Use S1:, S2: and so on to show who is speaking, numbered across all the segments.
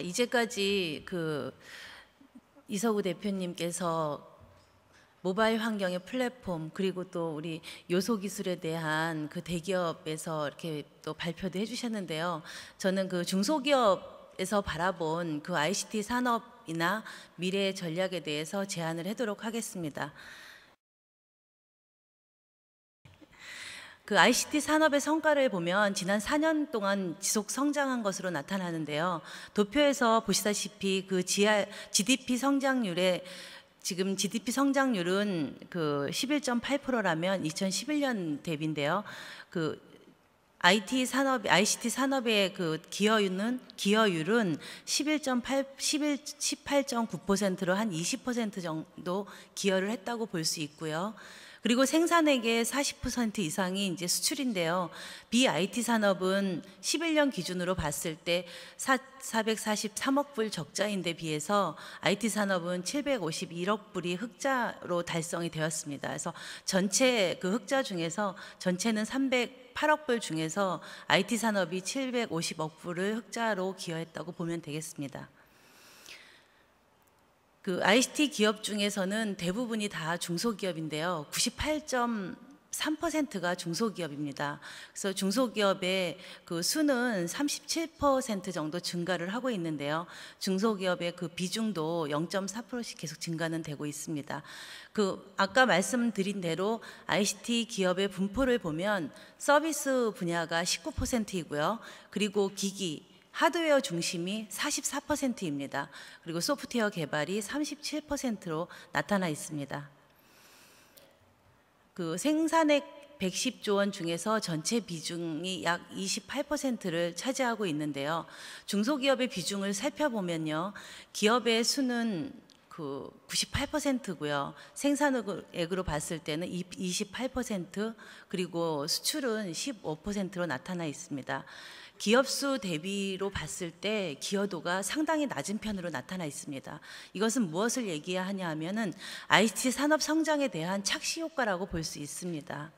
S1: 이제까지 이서구 대표님께서 모바일 환경의 플랫폼 그리고 또 우리 요소 기술에 대한 대기업에서 이렇게 또 발표도 해주셨는데요. 저는 중소기업에서 바라본 ICT 산업이나 미래 전략에 대해서 제안을 하도록 하겠습니다. ICT 산업의 성과를 보면 지난 4년 동안 지속 성장한 것으로 나타나는데요. 도표에서 보시다시피 GDP 성장률에 지금 GDP 성장률은 11.8%라면 2011년 대비인데요. ICT 산업의 기여율은 18.9%로 한 20% 정도 기여를 했다고 볼 수 있고요. 그리고 생산액의 40% 이상이 이제 수출인데요. BIT 산업은 11년 기준으로 봤을 때 443억 불 적자인데 비해서 IT 산업은 751억 불이 흑자로 달성이 되었습니다. 그래서 전체 흑자 중에서 전체는 308억 불 중에서 IT 산업이 750억 불을 흑자로 기여했다고 보면 되겠습니다. ICT 기업 중에서는 대부분이 다 중소기업인데요. 98.3%가 중소기업입니다. 그래서 중소기업의 수는 37% 정도 증가를 하고 있는데요. 중소기업의 비중도 0.4%씩 계속 증가는 되고 있습니다. 아까 말씀드린 대로 ICT 기업의 분포를 보면 서비스 분야가 19%이고요. 그리고 기기, 하드웨어 중심이 44%입니다. 그리고 소프트웨어 개발이 37%로 나타나 있습니다. 생산액 110조 원 중에서 전체 비중이 약 28%를 차지하고 있는데요. 중소기업의 비중을 살펴보면요. 기업의 수는 98%고요. 생산액으로 봤을 때는 28%, 그리고 수출은 15%로 나타나 있습니다. 기업 수 대비로 봤을 때 기여도가 상당히 낮은 편으로 나타나 있습니다. 이것은 무엇을 얘기하냐 하면은 ICT 산업 성장에 대한 착시 효과라고 볼 수 있습니다.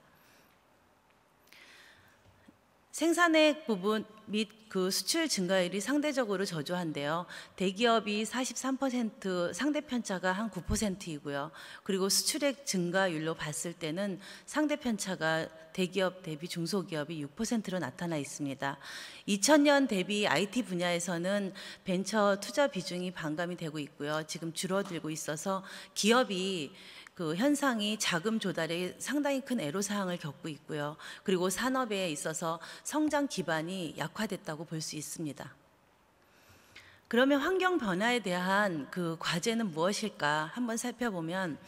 S1: 생산액 부분 및 수출 증가율이 상대적으로 저조한데요. 대기업이 43%, 상대 편차가 한 9%이고요. 그리고 수출액 증가율로 봤을 때는 상대 편차가 대기업 대비 중소기업이 6%로 나타나 있습니다. 2000년 대비 IT 분야에서는 벤처 투자 비중이 반감이 되고 있고요. 지금 줄어들고 있어서 기업이 현상이 자금 조달에 상당히 큰 애로사항을 겪고 있고요. 그리고 산업에 있어서 성장 기반이 약화됐다고 볼 수 있습니다. 그러면 환경 변화에 대한 과제는 무엇일까 한번 살펴보면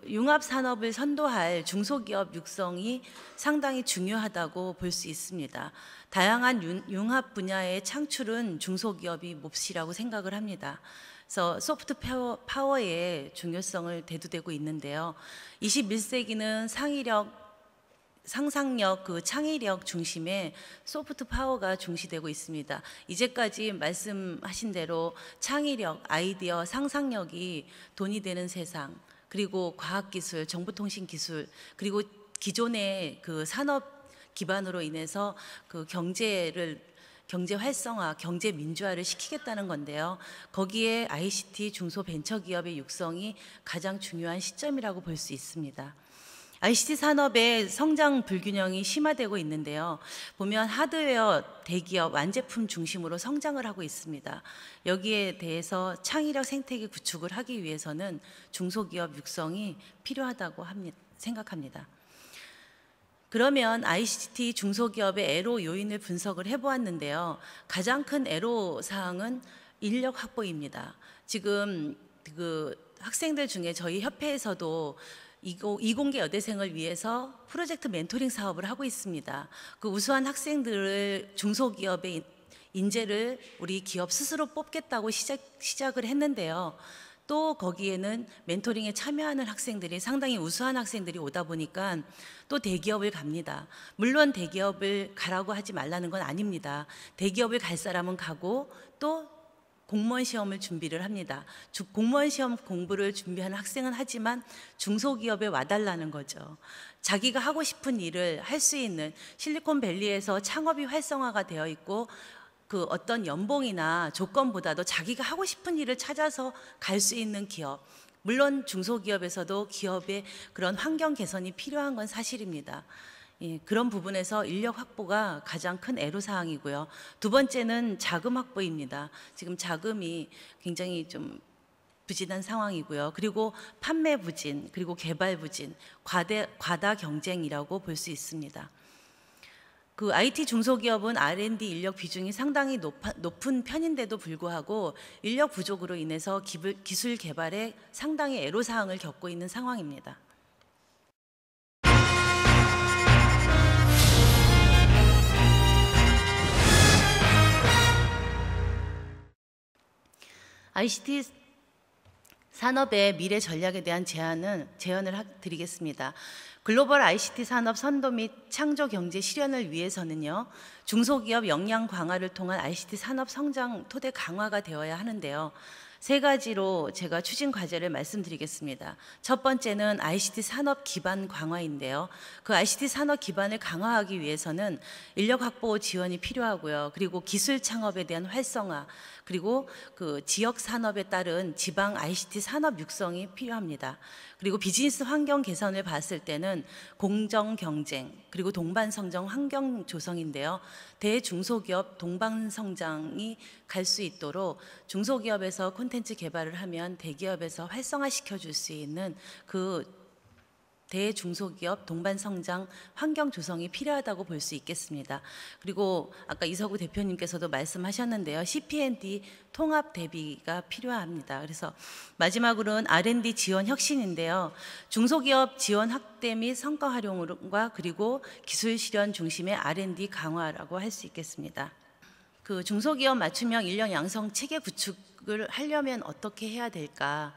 S1: 융합 산업을 선도할 중소기업 육성이 상당히 중요하다고 볼 수 있습니다. 다양한 융합 분야의 창출은 중소기업이 몫이라고 생각을 합니다. 그래서 소프트 파워의 중요성을 대두되고 있는데요. 21세기는 상상력, 창의력 중심의 소프트 파워가 중시되고 있습니다. 이제까지 말씀하신 대로 창의력, 아이디어, 상상력이 돈이 되는 세상, 그리고 과학기술, 정보통신기술, 그리고 기존의 산업 기반으로 인해서 경제 활성화, 경제 민주화를 시키겠다는 건데요. 거기에 ICT 중소벤처기업의 육성이 가장 중요한 시점이라고 볼 수 있습니다. ICT 산업의 성장 불균형이 심화되고 있는데요. 보면 하드웨어 대기업 완제품 중심으로 성장을 하고 있습니다. 여기에 대해서 창의력 생태계 구축을 하기 위해서는 중소기업 육성이 필요하다고 생각합니다. 그러면 ICT 중소기업의 애로 요인을 분석을 해보았는데요. 가장 큰 애로 사항은 인력 확보입니다. 지금 학생들 중에 저희 협회에서도 이공계 여대생을 위해서 프로젝트 멘토링 사업을 하고 있습니다. 우수한 학생들을 중소기업의 인재를 우리 기업 스스로 뽑겠다고 시작을 했는데요. 또 거기에는 멘토링에 참여하는 학생들이 상당히 우수한 학생들이 오다 보니까 또 대기업을 갑니다. 물론 대기업을 가라고 하지 말라는 건 아닙니다. 대기업을 갈 사람은 가고 또 공무원 시험을 준비를 합니다. 공무원 시험 공부를 준비하는 학생은 하지만 중소기업에 와달라는 거죠. 자기가 하고 싶은 일을 할 수 있는 실리콘밸리에서 창업이 활성화가 되어 있고 그 어떤 연봉이나 조건보다도 자기가 하고 싶은 일을 찾아서 갈 수 있는 기업, 물론 중소기업에서도 기업의 그런 환경 개선이 필요한 건 사실입니다. 예, 그런 부분에서 인력 확보가 가장 큰 애로사항이고요. 두 번째는 자금 확보입니다. 지금 자금이 굉장히 좀 부진한 상황이고요. 그리고 판매 부진, 그리고 개발 부진, 과다 경쟁이라고 볼 수 있습니다. 그 IT 중소기업은 R&D 인력 비중이 상당히 높은 편인데도 불구하고 인력 부족으로 인해서 기술 개발에 상당히 애로사항을 겪고 있는 상황입니다. ICT 산업의 미래 전략에 대한 제안을 드리겠습니다. 글로벌 ICT 산업 선도 및 창조 경제 실현을 위해서는요, 중소기업 역량 강화를 통한 ICT 산업 성장 토대 강화가 되어야 하는데요. 세 가지로 제가 추진 과제를 말씀드리겠습니다. 첫 번째는 ICT 산업 기반 강화인데요. 그 ICT 산업 기반을 강화하기 위해서는 인력 확보 지원이 필요하고요. 그리고 기술 창업에 대한 활성화, 그리고 그 지역 산업에 따른 지방 ICT 산업 육성이 필요합니다. 그리고 비즈니스 환경 개선을 봤을 때는 공정 경쟁, 그리고 동반 성장 환경 조성인데요. 대중소기업 동반 성장이 갈 수 있도록 중소기업에서 콘텐츠 개발을 하면 대기업에서 활성화시켜 줄 수 있는 그 대중소기업 동반 성장 환경 조성이 필요하다고 볼 수 있겠습니다. 그리고 아까 이석우 대표님께서도 말씀하셨는데요. CPND 통합 대비가 필요합니다. 그래서 마지막으로는 R&D 지원 혁신인데요. 중소기업 지원 확대 및 성과 활용과 그리고 기술 실현 중심의 R&D 강화라고 할 수 있겠습니다. 그 중소기업 맞춤형 인력 양성 체계 구축을 하려면 어떻게 해야 될까?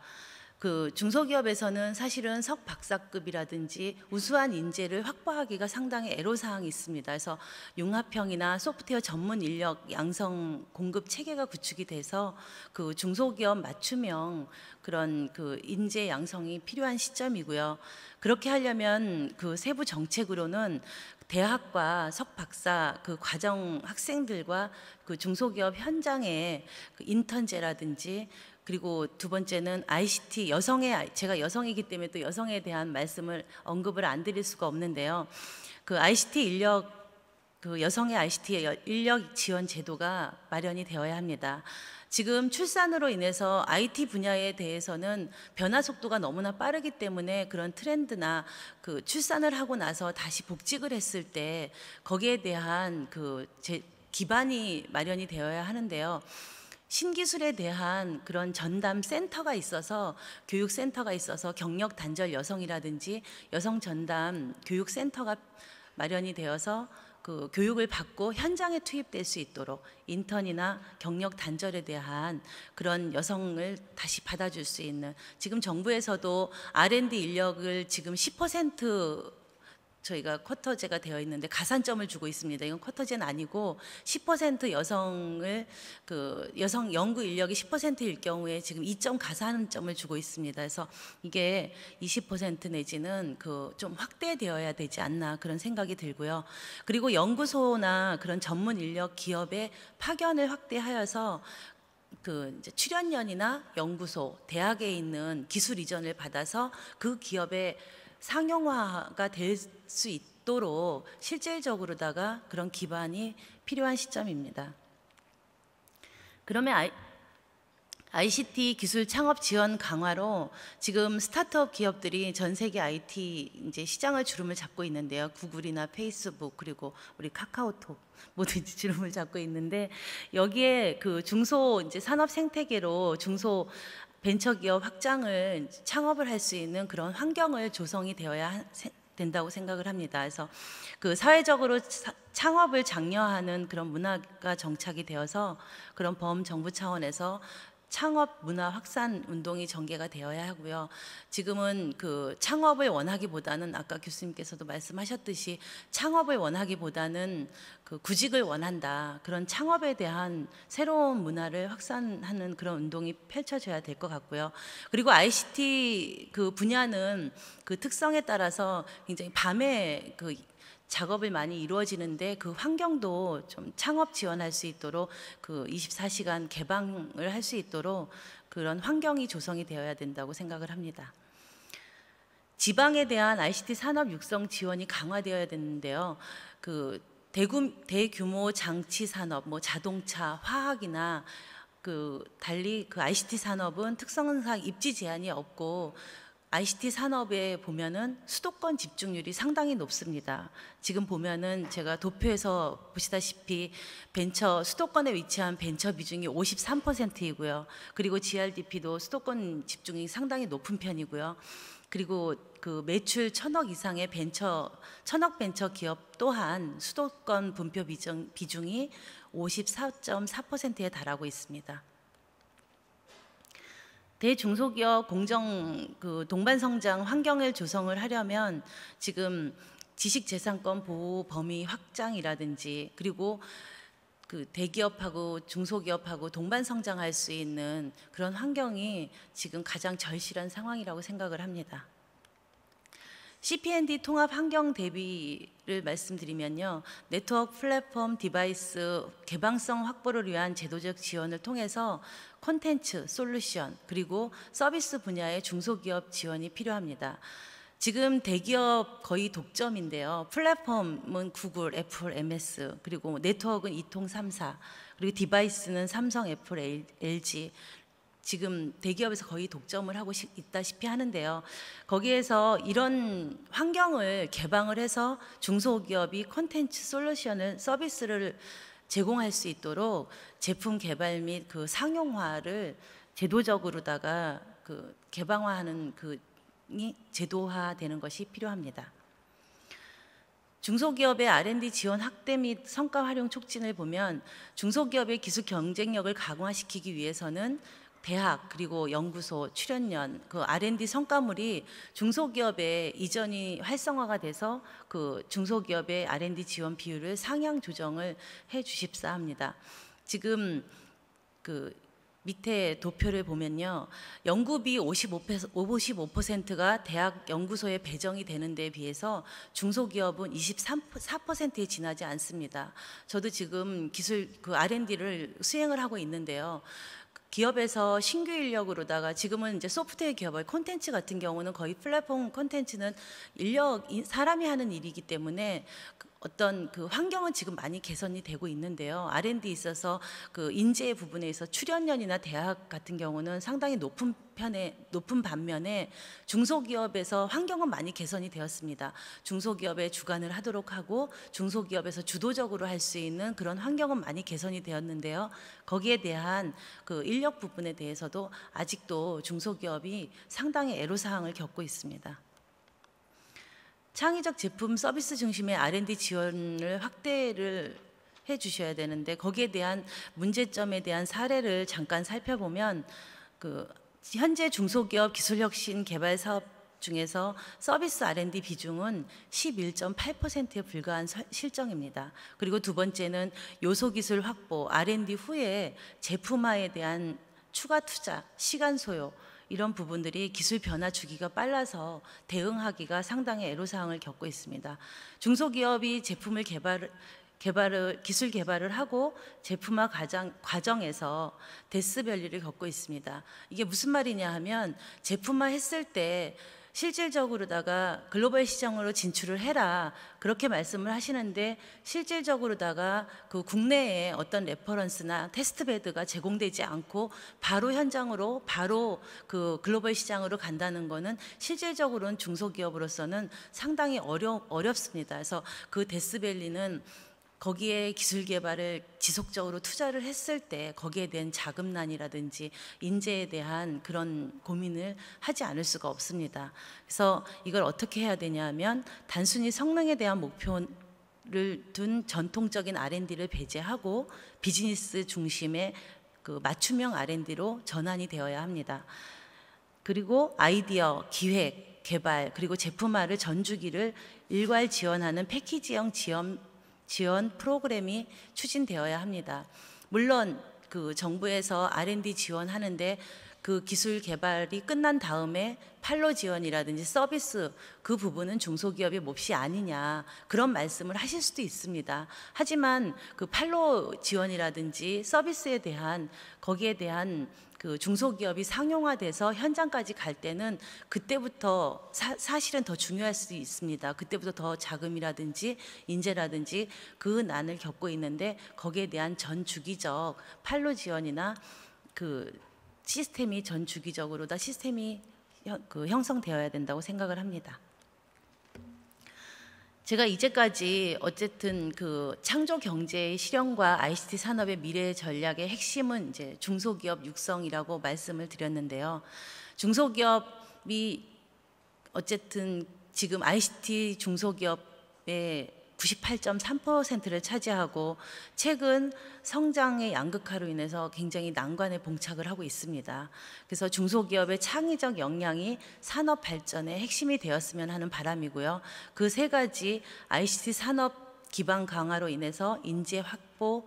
S1: 그 중소기업에서는 사실은 석박사급이라든지 우수한 인재를 확보하기가 상당히 애로사항이 있습니다. 그래서 융합형이나 소프트웨어 전문 인력 양성 공급 체계가 구축이 돼서 그 중소기업 맞춤형 그런 그 인재 양성이 필요한 시점이고요. 그렇게 하려면 그 세부 정책으로는 대학과 석박사 그 과정 학생들과 그 중소기업 현장의 그 인턴제라든지, 그리고 두 번째는 ICT 제가 여성이기 때문에 또 여성에 대한 말씀을 언급을 안 드릴 수가 없는데요. 그 ICT 인력 그 여성의 ICT 인력 지원 제도가 마련이 되어야 합니다. 지금 출산으로 인해서 IT 분야에 대해서는 변화 속도가 너무나 빠르기 때문에 그런 트렌드나 그 출산을 하고 나서 다시 복직을 했을 때 거기에 대한 그 기반이 마련이 되어야 하는데요. 신기술에 대한 그런 전담 센터가 있어서 교육센터가 있어서 경력 단절 여성이라든지 여성 전담 교육센터가 마련이 되어서 그 교육을 받고 현장에 투입될 수 있도록 인턴이나 경력 단절에 대한 그런 여성을 다시 받아줄 수 있는, 지금 정부에서도 R&D 인력을 지금 10% 저희가 쿼터제가 되어 있는데 가산점을 주고 있습니다. 이건 쿼터제는 아니고 10% 여성을 그 여성 연구 인력이 10%일 경우에 지금 2점 가산점을 주고 있습니다. 그래서 이게 20% 내지는 그 좀 확대되어야 되지 않나 그런 생각이 들고요. 그리고 연구소나 그런 전문 인력 기업의 파견을 확대하여서 그 이제 출연연이나 연구소, 대학에 있는 기술 이전을 받아서 그 기업의 상용화가 될 수 있도록 실질적으로다가 그런 기반이 필요한 시점입니다. 그러면 ICT 기술 창업 지원 강화로 지금 스타트업 기업들이 전 세계 IT 이제 시장을 주름을 잡고 있는데요. 구글이나 페이스북 그리고 우리 카카오톡 모두 주름을 잡고 있는데, 여기에 그 중소 이제 산업 생태계로 중소 벤처기업 확장을 창업을 할 수 있는 그런 환경을 조성이 되어야 된다고 생각을 합니다. 그래서 그 사회적으로 창업을 장려하는 그런 문화가 정착이 되어서 그런 범정부 차원에서 창업 문화 확산 운동이 전개가 되어야 하고요. 지금은 그 창업을 원하기보다는 아까 교수님께서도 말씀하셨듯이 창업을 원하기보다는 그 구직을 원한다. 그런 창업에 대한 새로운 문화를 확산하는 그런 운동이 펼쳐져야 될 것 같고요. 그리고 ICT 그 분야는 그 특성에 따라서 굉장히 밤에 그 작업을 많이 이루어지는데 그 환경도 좀 창업 지원할 수 있도록 그 24시간 개방을 할 수 있도록 그런 환경이 조성이 되어야 된다고 생각을 합니다. 지방에 대한 ICT 산업 육성 지원이 강화되어야 되는데요. 그 대규모 장치 산업, 뭐 자동차, 화학이나 달리 ICT 산업은 특성상 입지 제한이 없고 ICT 산업에 보면은 수도권 집중률이 상당히 높습니다. 지금 보면은 제가 도표에서 보시다시피 수도권에 위치한 벤처 비중이 53%이고요. 그리고 GRDP도 수도권 집중이 상당히 높은 편이고요. 그리고 그 매출 1,000억 이상의 천억 벤처 기업 또한 수도권 분표 비중이 54.4%에 달하고 있습니다. 대중소기업 동반 성장 환경을 조성을 하려면 지금 지식재산권 보호 범위 확장이라든지 그리고 그 대기업하고 중소기업하고 동반 성장할 수 있는 그런 환경이 지금 가장 절실한 상황이라고 생각을 합니다. CPND 통합 환경 대비를 말씀드리면요. 네트워크 플랫폼 디바이스 개방성 확보를 위한 제도적 지원을 통해서 콘텐츠, 솔루션, 그리고 서비스 분야의 중소기업 지원이 필요합니다. 지금 대기업 거의 독점인데요. 플랫폼은 구글, 애플, MS, 그리고 네트워크는 이통 3사, 그리고 디바이스는 삼성, 애플, LG, 지금 대기업에서 거의 독점을 하고 있다시피 하는데요. 거기에서 이런 환경을 개방을 해서 중소기업이 콘텐츠 솔루션을 서비스를 제공할 수 있도록 제품 개발 및 그 상용화를 제도적으로다가 개방화하는 제도화되는 것이 필요합니다. 중소기업의 R&D 지원 확대 및 성과 활용 촉진을 보면 중소기업의 기술 경쟁력을 강화시키기 위해서는 대학 그리고 연구소, 출연연, R&D 성과물이 중소기업에 이전이 활성화가 돼서 중소기업의 R&D 지원 비율을 상향 조정을 해 주십사 합니다. 지금 밑에 도표를 보면요. 연구비 55%가 대학 연구소에 배정이 되는 데에 비해서 중소기업은 24%에 지나지 않습니다. 저도 지금 R&D를 수행을 하고 있는데요. 기업에서 신규 인력으로다가 지금은 이제 소프트웨어 기업의 콘텐츠 같은 경우는 거의 플랫폼 콘텐츠는 사람이 하는 일이기 때문에 어떤 환경은 지금 많이 개선이 되고 있는데요. R&D 있어서 인재 부분에 있어 출연연이나 대학 같은 경우는 상당히 높은 반면에 중소기업에서 환경은 많이 개선이 되었습니다. 중소기업에 주관을 하도록 하고 중소기업에서 주도적으로 할 수 있는 그런 환경은 많이 개선이 되었는데요. 거기에 대한 인력 부분에 대해서도 아직도 중소기업이 상당히 애로사항을 겪고 있습니다. 창의적 제품 서비스 중심의 R&D 지원을 확대를 해 주셔야 되는데 거기에 대한 문제점에 대한 사례를 잠깐 살펴보면 현재 중소기업 기술혁신 개발 사업 중에서 서비스 R&D 비중은 11.8%에 불과한 실정입니다. 그리고 두 번째는 요소기술 확보, R&D 후에 제품화에 대한 추가 투자, 시간 소요 이런 부분들이 기술 변화 주기가 빨라서 대응하기가 상당히 애로사항을 겪고 있습니다. 중소기업이 기술 개발을 하고 제품화 과정에서 데스밸리를 겪고 있습니다. 이게 무슨 말이냐 하면 제품화 했을 때 실질적으로다가 글로벌 시장으로 진출을 해라 그렇게 말씀을 하시는데 실질적으로다가 국내에 어떤 레퍼런스나 테스트베드가 제공되지 않고 바로 현장으로 바로 글로벌 시장으로 간다는 거는 실질적으로는 중소기업으로서는 상당히 어렵습니다. 그래서 데스밸리는 거기에 기술 개발을 지속적으로 투자를 했을 때 거기에 대한 자금난이라든지 인재에 대한 그런 고민을 하지 않을 수가 없습니다. 그래서 이걸 어떻게 해야 되냐면 단순히 성능에 대한 목표를 둔 전통적인 R&D를 배제하고 비즈니스 중심의 맞춤형 R&D로 전환이 되어야 합니다. 그리고 아이디어, 기획, 개발 그리고 제품화를 전주기를 일괄 지원하는 패키지형 지원 프로그램이 추진되어야 합니다. 물론 정부에서 R&D 지원하는데 그 기술 개발이 끝난 다음에 판로 지원이라든지 서비스 그 부분은 중소기업의 몫이 아니냐 그런 말씀을 하실 수도 있습니다. 하지만 그 판로 지원이라든지 서비스에 대한 거기에 대한 그 중소기업이 상용화돼서 현장까지 갈 때는 그때부터 사실은 더 중요할 수도 있습니다. 그때부터 더 자금이라든지 인재라든지 그 난을 겪고 있는데 거기에 대한 전 주기적 판로 지원이나 그 시스템이 전 주기적으로 다 시스템이 형성되어야 된다고 생각을 합니다. 제가 이제까지 어쨌든 그 창조 경제의 실현과 ICT 산업의 미래 전략의 핵심은 이제 중소기업 육성이라고 말씀을 드렸는데요. 중소기업이 어쨌든 지금 ICT 중소기업의 98.3%를 차지하고 최근 성장의 양극화로 인해서 굉장히 난관에 봉착을 하고 있습니다. 그래서 중소기업의 창의적 역량이 산업 발전의 핵심이 되었으면 하는 바람이고요. 그 세 가지 ICT 산업 기반 강화로 인해서 인재 확보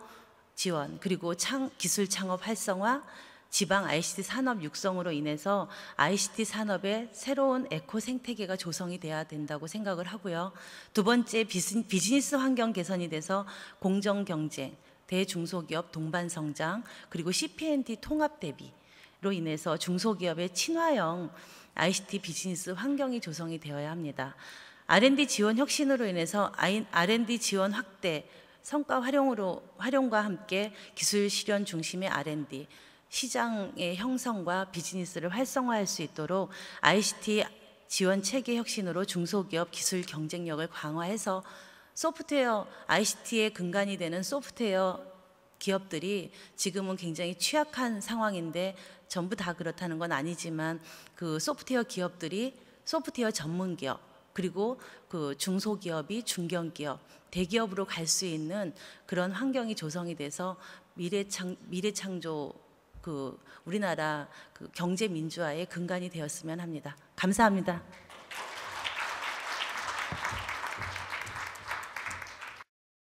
S1: 지원 그리고 기술 창업 활성화 지방 ICT 산업 육성으로 인해서 ICT 산업의 새로운 에코 생태계가 조성이 돼야 된다고 생각을 하고요. 두 번째 비즈니스 환경 개선이 돼서 공정 경쟁, 대중소기업 동반 성장, 그리고 CP&T 통합 대비로 인해서 중소기업의 친화형 ICT 비즈니스 환경이 조성이 되어야 합니다. R&D 지원 혁신으로 인해서 R&D 지원 확대, 성과 활용과 함께 기술 실현 중심의 R&D, 시장의 형성과 비즈니스를 활성화할 수 있도록 ICT 지원 체계 혁신으로 중소기업 기술 경쟁력을 강화해서 소프트웨어, ICT의 근간이 되는 소프트웨어 기업들이 지금은 굉장히 취약한 상황인데 전부 다 그렇다는 건 아니지만 그 소프트웨어 기업들이 소프트웨어 전문 기업 그리고 그 중소기업이 중견기업, 대기업으로 갈 수 있는 그런 환경이 조성이 돼서 미래창조 그 우리나라 그 경제 민주화의 근간이 되었으면 합니다. 감사합니다.